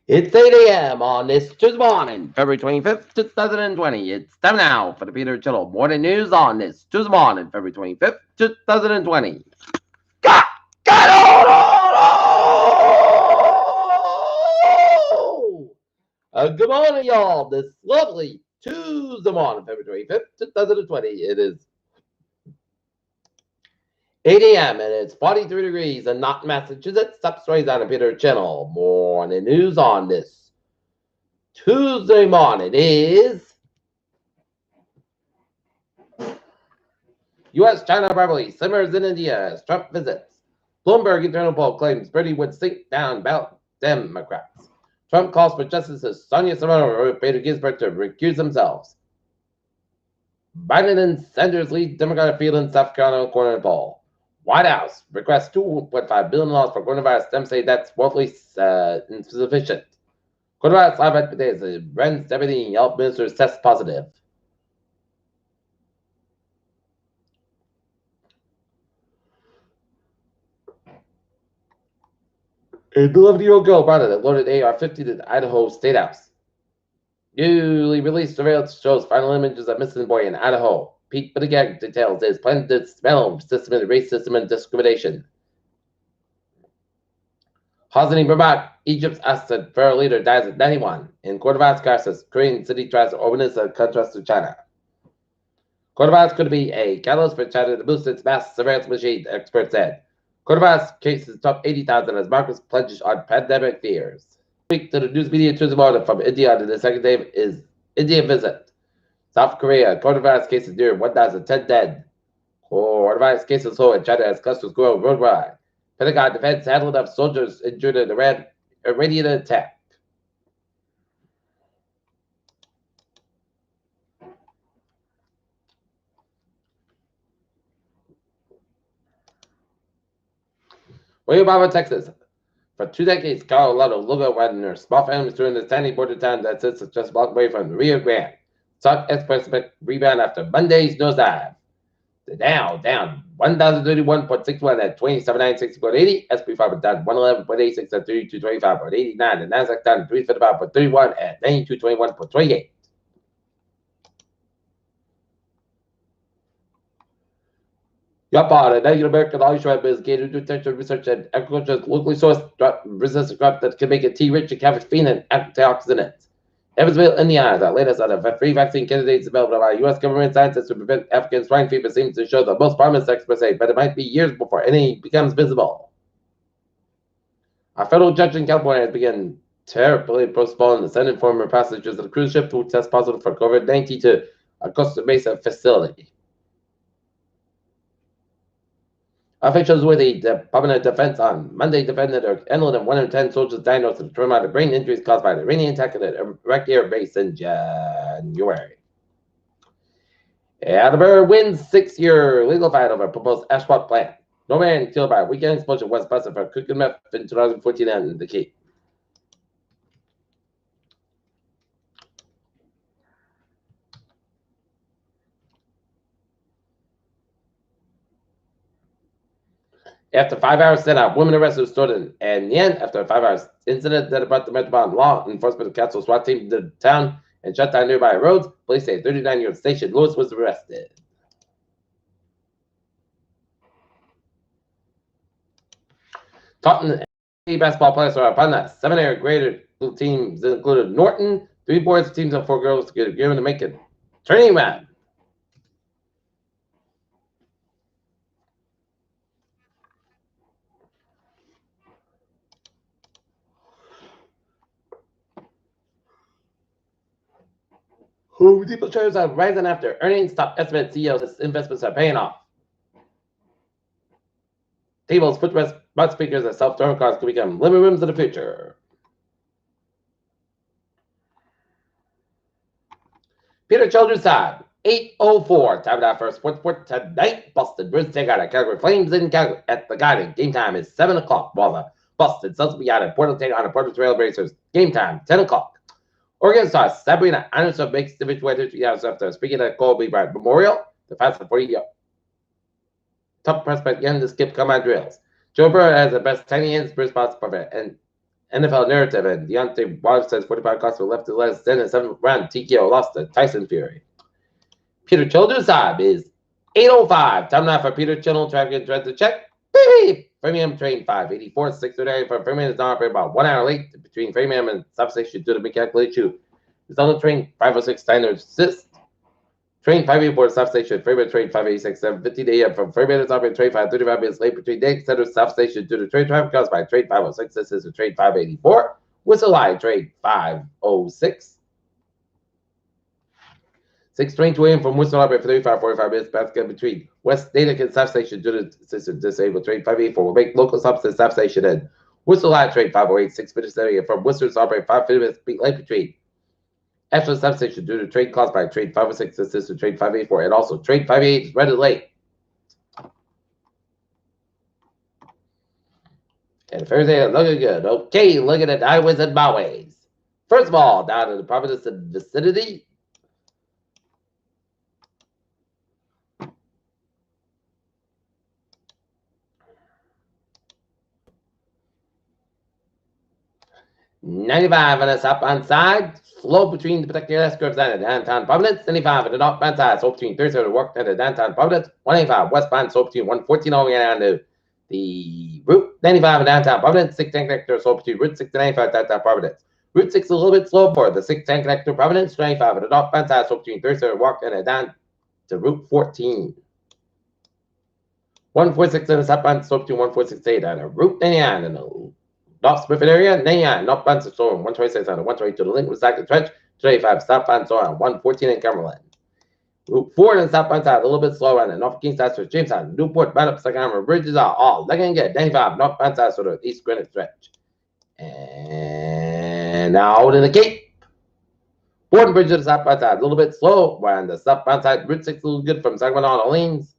It's 8 a.m. on this Tuesday morning, February 25th, 2020. It's time now for the Peter Chittle Morning News on this Tuesday morning, February 25th, 2020. God, good morning, y'all. This lovely Tuesday morning, February 25th, 2020. It is 8 a.m. and it's 43 degrees in Norton, Massachusetts. Top stories on the Peter Channel. Morning news on this Tuesday morning is U.S.-China rivalry simmers in India as Trump visits. Bloomberg internal poll claims Bernie would sink down ballot Democrats. Trump calls for Justices Sonia Sotomayor and Peter Ginsburg to recuse themselves. Biden and Sanders lead Democratic field in South Carolina corner poll. White House requests $2.5 billion for coronavirus. Some say that's woefully insufficient. Coronavirus live at today as Brent's deputy health minister tests positive. A 11-year-old girl brought a loaded AR-15 to the Idaho State House. Newly released surveillance shows final images of missing boy in Idaho. Pete Buttigieg details his plan to dismantle system and racism and discrimination. Hosni Mubarak, Egypt's Assad pharaoh leader, dies at 91. In coronavirus crisis, Korean city tries to open as a contrast to China. Coronavirus could be a catalyst for China to boost its mass surveillance machine, experts said. Coronavirus cases top 80,000 as markets plunge on pandemic fears. Speak to the news media Tuesday morning from India on the second day is India visit. South Korea, coronavirus cases near 1,010 dead. Coronavirus cases low in China as clusters grow worldwide. Pentagon defense handled up soldiers injured in Iranian attack. William Obama, Texas. For 2 decades, Colorado logo when their small families during the tiny border town that sits just a block away from the Rio Grande. Stock experts rebound after Monday's nosedive. The Dow down 1,031.61 at 27,960.80. SP 500 down 111.86 at 3225.89. The Nasdaq down 355.31 at 9221.28. The Native American Oil Shred is gated to texture research and agriculture's locally sourced resistant crop that can make it tea-rich and caffeine and antioxidants. Evansville, Indiana, the latest of the free vaccine candidates developed by U.S. government scientists to prevent African swine fever seems to show the most promise, experts say, but it might be years before any becomes visible. A federal judge in California has begun terribly postponing the sending former passengers of the cruise ship who test positive for COVID-19 to a Costa Mesa facility. Officials with the Department of Defense on Monday defended or handled 1 in 10 soldiers diagnosed with traumatic brain injuries caused by the Iranian attack at the Iraqi air base in January. Attleboro wins 6-year legal fight over proposed asphalt plant. No man killed by a weekend explosion was busted for cooking meth in 2014 and the Cape. After 5 hours sent out, women arrested restored in Yen after a 5 hours incident that brought the Metropolitan Law Enforcement Council SWAT team to the town and shut down nearby roads. Police say 39-year-old Station Lewis was arrested. Taunton basketball players are upon that. 7 grade teams included Norton, 3 boys, teams of 4 girls given to make it training round. Home Depot shares are rising after earnings. Top estimate CEOs investments are paying off. Tables, footrests, smart speakers, and self-driving cars could become living rooms of the future. Peter Children's time, 8:04. Time now for a sports report tonight. Boston Bruins take out a Calgary Flames in Calgary at the Garden. Game time is 7 o'clock. While the Boston Celtics will be out at Portland take on the Portland Trail Blazers. Game time, 10 o'clock. Oregon star Sabrina Anderson makes division history after speaking at Kobe Bryant Memorial. The fast 40 top prospect again to skip combine drills. Joe Burrow has the best tiny ends response perfect and NFL narrative, and Deontay Wilder says 45 costs were left to less than a 7th round. TKO lost to Tyson Fury. Peter Children's time is 8:05. Time now for Peter Children. Traffic and to check. Beep. Framingham train 584. 6:30 for Framingham is now operating about 1 hour late between Framingham and substation due to miscalculation. It's on the train 506 standard assist. Train 584 substation. Framingham train 586 7:50 a.m. from Framingham is operating train 535 minutes late between Dake Center substation due to train traffic caused by train 506. This is train 584. Whistle Line train 506. 6 train to AM from Worcester Library for 35-45 minutes. Basket between West Natick and substation due to system disabled. Train 584 will make local stops at substation and Worcester Line train 508, 6 minutes area from Worcester Library 550 minutes late between Ashland substation due to train caused by train 506 assisted train 584 and also train 588 is running late. And Thursday looking good. Okay, looking at highways and byways. First of all, down in the Providence and vicinity. $95 on the southbound side, slow between the particular S-curves and the downtown Providence. $95 on the northbound side, slow between 30 to work at the downtown Providence. $185 westbound, slow between 114 all the way down to the Route 95 in downtown Providence. 6 tank connector, slow between Route 6 to 95 downtown Providence. Route 6 is a little bit slow for the 6 tank connector Providence. 95 on the northbound side, slow between 30 to work and down to Route 14. 146 on the southbound, slow between 146 down to Route 99 and the North Smithfield area, 99, northbound to store 126 on the 120 to the link with Sackett Trench, 285 southbound store on 114 in Cumberland. Route 4 and southbound side, a little bit slower on the North King side to Jamestown, Newport, Bound up, Second Armor bridges are all looking good. 95 northbound side to the East Greenwich Stretch. And out in the Cape. Borden Bridge to the southbound side, a little bit slow. While on the southbound side, Route 6 a little good from Sacramento on Orleans.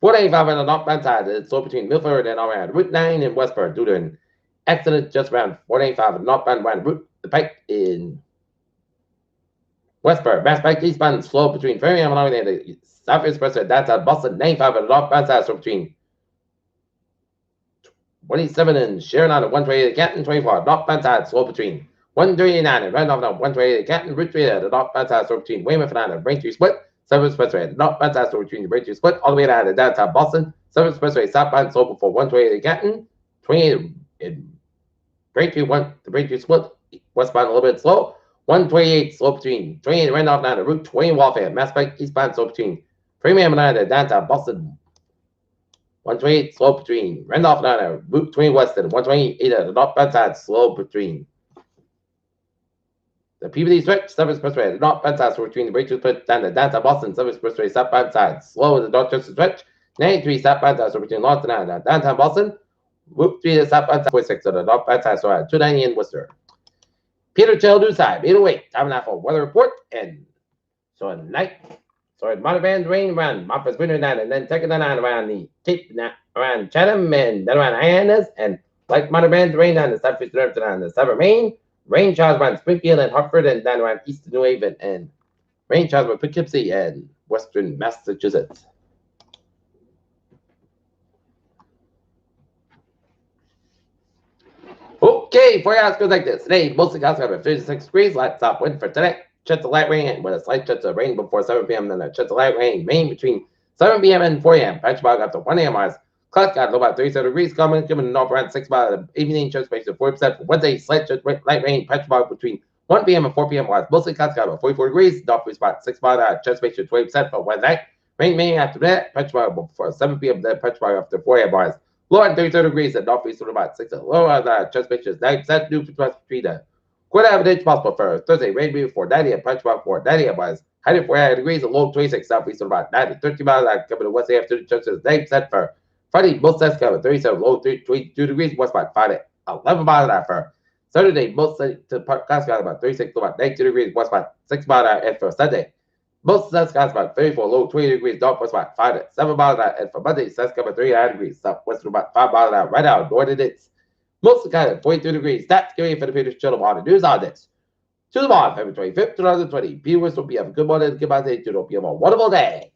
485 on the northbound side, it's slow between Milford and around Route 9 in Westford due to an accident just around 485 on the northbound route the Pike in Westford. Mass Pike eastbound slow between Framingham and the South Expressway downtown Boston. 95 on the northbound side, so between 27 and Sharon on the 128 Canton. 24 northbound side, slow between 139 and Randolph on the 128 Canton. Route 3 at the northbound side, so between Weymouth and the Braintree Split. 7 Expressway, northbound side, so between the Braintree Split, all the way down to downtown Boston. 7 Expressway, southbound, slow before 128 Canton. 28 in Braintree, the Braintree Split, westbound a little bit slow. 128 slow between 28 Randolph down to Route 20 Waltham. Mass Pike eastbound slow between Framingham and the downtown Boston. 128 slow between Randolph down to Route 20 Weston. 128 at the northbound side slow between the Peabody Stretch, 7 Expressway, the northbound side, so between the Braintree Split down to downtown Boston. 7 Expressway, southbound side, slow in the Dorchester Stretch. 93 southbound side, so between Lawton and downtown Boston. Route 3 the southbound side, 46 on the northbound side, so at 290 in Worcester. Peter Children's time, 808. Time now for weather report. And so at night, so at Monterey rain around Memphis, winter night, and then taking the night around the Cape, around Chatham, and then around Hyannis, and like Monterey rain down the southeast north and the southern Maine. Rain showers around Springfield and Hartford, and then around eastern New Haven, and rain showers around Poughkeepsie and western Massachusetts. Okay, 4 hours goes like this. Today, mostly clouds have 36 degrees, light top wind for today. Chance of light rain, and with a slight chance of rain before 7 p.m., then a chance of light rain, Maine between 7 p.m. and 4 a.m. Patch fog up to 1 a.m. hours. Clouds got low about 37 degrees, coming north around 6 by the evening, chance of 40%. For Wednesday, slight light rain, patch fog between 1 p.m. and 4 p.m. hours. Mostly clouds got about 44 degrees, north spot 6 by the chance of 20% for Wednesday. Rain Maine after that, patch fog before 7 p.m., then patch fog after 4 a.m. hours. Low at 33 degrees and northeast to about 6. Low at the chance pictures 9% new between the quarter average possible for Thursday. Rain before 90 and punch about 4 90 was high at 4 degrees and low 26 southeast to about 9 to 30 miles. Coming to West after the chances 9% for Friday. Most sets cover 37 low 22 degrees. West about 5 at 11 miles an hour for Saturday. Most sets to Costco about 36 to about 92 degrees. West about 6 miles an hour for Sunday. Most sets got about 34 low 20 degrees. Northwest about 5 at 7 miles an hour. And for Monday, sets cover 39 degrees. Southwest about 5 miles an hour. Right now, northern it's mostly kind of 42 degrees. That's going for the Peter Children on the news on this. To the ball, February 25th, 2020. Be with us. Hope you have a good morning. Goodbye. To hope you have a wonderful day.